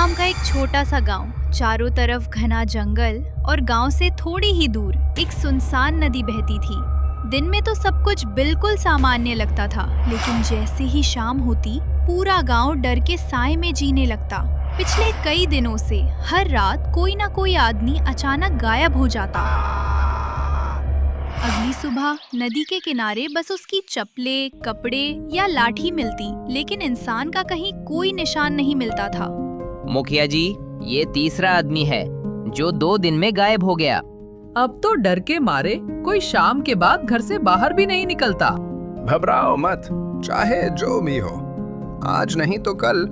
नाम का एक छोटा सा गांव, चारों तरफ घना जंगल और गांव से थोड़ी ही दूर एक सुनसान नदी बहती थी। दिन में तो सब कुछ बिल्कुल सामान्य लगता था, लेकिन जैसे ही शाम होती पूरा गांव डर के साए में जीने लगता। पिछले कई दिनों से हर रात कोई ना कोई आदमी अचानक गायब हो जाता। अगली सुबह नदी के किनारे बस उसकी चप्पलें, कपड़े या लाठी मिलती, लेकिन इंसान का कहीं कोई निशान नहीं मिलता था। मुखिया जी, ये तीसरा आदमी है जो 2 दिन में गायब हो गया। अब तो डर के मारे कोई शाम के बाद घर से बाहर भी नहीं निकलता। घबराओ मत, चाहे जो भी हो, आज नहीं तो कल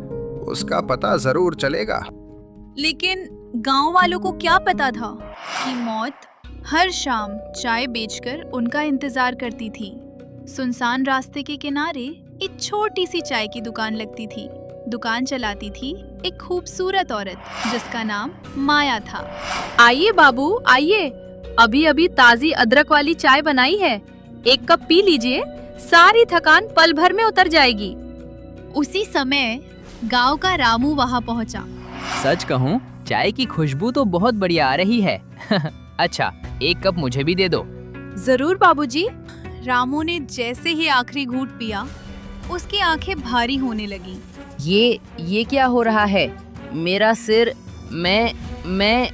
उसका पता जरूर चलेगा। लेकिन गांव वालों को क्या पता था कि मौत हर शाम चाय बेचकर उनका इंतजार करती थी। सुनसान रास्ते के किनारे एक छोटी सी चाय की दुकान लगती थी। दुकान चलाती थी एक खूबसूरत औरत जिसका नाम माया था। आइए बाबू, आइए, अभी अभी ताजी अदरक वाली चाय बनाई है, एक कप पी लीजिए, सारी थकान पल भर में उतर जाएगी। उसी समय गांव का रामू वहां पहुंचा। सच कहूँ, चाय की खुशबू तो बहुत बढ़िया आ रही है। अच्छा, एक कप मुझे भी दे दो। जरूर बाबूजी। रामू ने जैसे ही आखिरी घूंट पिया, उसकी आंखें भारी होने लगी। ये क्या हो रहा है? मेरा सिर, मैं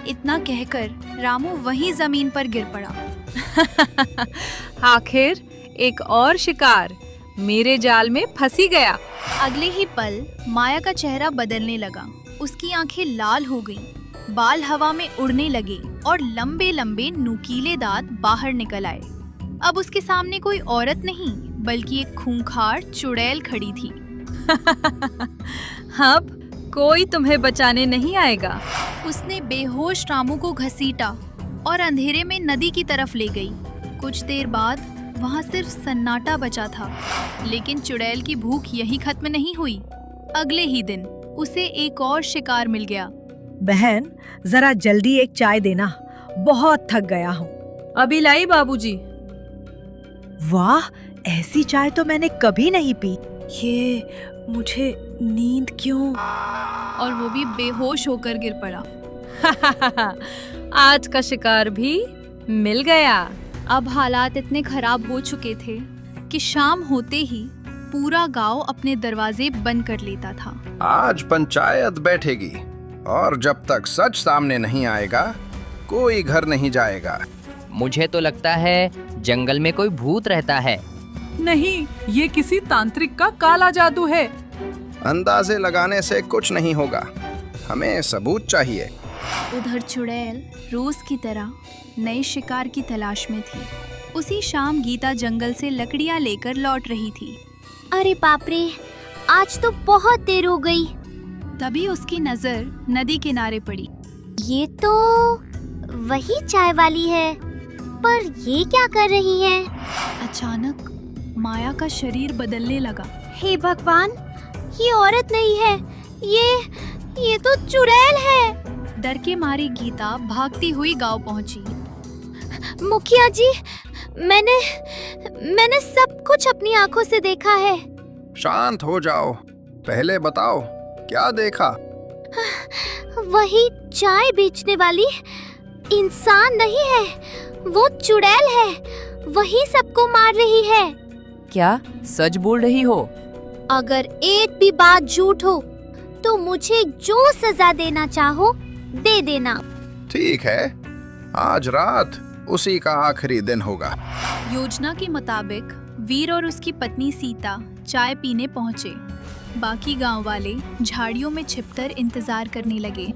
इतना कहकर रामू वहीं जमीन पर गिर पड़ा। आखिर एक और शिकार मेरे जाल में फंसी गया। अगले ही पल माया का चेहरा बदलने लगा। उसकी आंखें लाल हो गईं, बाल हवा में उड़ने लगे और लंबे लंबे नुकीले दांत बाहर निकल आए। अब उसके सामने कोई औरत नहीं, बल्कि एक खूंखार चुड़ैल खड़ी थी। अब कोई तुम्हें बचाने नहीं आएगा। उसने बेहोश रामू को घसीटा और अंधेरे में नदी की तरफ ले गई। कुछ देर बाद वहाँ सिर्फ सन्नाटा बचा था, लेकिन चुड़ैल की भूख यही खत्म नहीं हुई। अगले ही दिन उसे एक और शिकार मिल गया। बहन, जरा जल्दी एक चाय देना, बहुत थक गया हूँ। अभी लाई बाबूजी। वाह, ऐसी चाय तो मैंने कभी नहीं पी। ये मुझे नींद क्यों? और वो भी बेहोश होकर गिर पड़ा। आज का शिकार भी मिल गया। अब हालात इतने खराब हो चुके थे कि शाम होते ही पूरा गांव अपने दरवाजे बंद कर लेता था। आज पंचायत बैठेगी और जब तक सच सामने नहीं आएगा, कोई घर नहीं जाएगा। मुझे तो लगता है जंगल में कोई भूत रहता है। नहीं, ये किसी तांत्रिक का काला जादू है। अंदाजे लगाने से कुछ नहीं होगा, हमें सबूत चाहिए। उधर चुड़ैल रोज की तरह नए शिकार की तलाश में थी। उसी शाम गीता जंगल से लकड़ियां लेकर लौट रही थी। अरे बाप रे, आज तो बहुत देर हो गई। तभी उसकी नजर नदी किनारे पड़ी। ये तो वही चाय वाली है, पर ये क्या कर रही है? अचानक माया का शरीर बदलने लगा। हे भगवान, ये औरत नहीं है, ये तो चुड़ैल है। डर के मारी गीता भागती हुई गांव पहुंची। मुखिया जी, मैंने सब कुछ अपनी आंखों से देखा है। शांत हो जाओ, पहले बताओ क्या देखा? वही चाय बेचने वाली इंसान नहीं है, वो चुड़ैल है। वही सबको मार रही है। क्या सच बोल रही हो? अगर एक भी बात झूठ हो तो मुझे जो सजा देना चाहो दे देना। ठीक है, आज रात उसी का आखिरी दिन होगा। योजना के मुताबिक वीर और उसकी पत्नी सीता चाय पीने पहुंचे। बाकी गांव वाले झाड़ियों में छिपकर इंतजार करने लगे।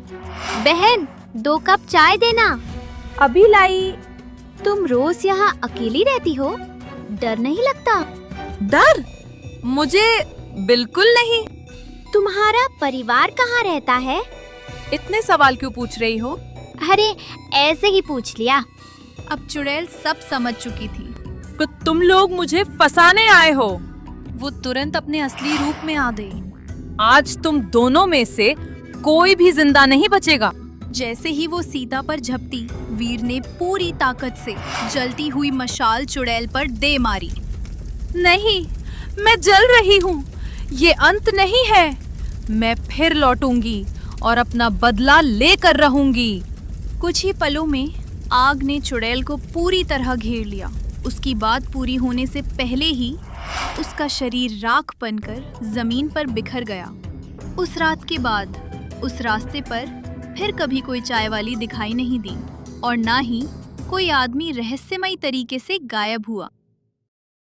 बहन, 2 कप चाय देना। अभी लाई। तुम रोज यहाँ अकेली रहती हो, डर नहीं लगता? डर? मुझे बिल्कुल नहीं। तुम्हारा परिवार कहाँ रहता है? इतने सवाल क्यों पूछ रही हो? अरे ऐसे ही पूछ लिया। अब चुड़ैल सब समझ चुकी थी। तो तुम लोग मुझे फंसाने आए हो। वो तुरंत अपने असली रूप में आ गई। आज तुम दोनों में से कोई भी जिंदा नहीं बचेगा। जैसे ही वो सीता पर झपटी, वीर ने पूरी ताकत से जलती हुई मशाल चुड़ैल पर दे मारी। नहीं, मैं जल रही हूँ। ये अंत नहीं है। मैं फिर लौटूंगी और अपना बदला लेकर रहूंगी। कुछ ही पलों में आग ने चुड़ैल को पूरी तरह घेर लिया। उसकी बात पूरी होने से पहले ही उसका शरीर राख बनकर जमीन पर बिखर गया। उस रात के बाद उस रास्ते पर फिर कभी कोई चाय वाली दिखाई नहीं दी और ना ही कोई आदमी रहस्यमयी तरीके से गायब हुआ।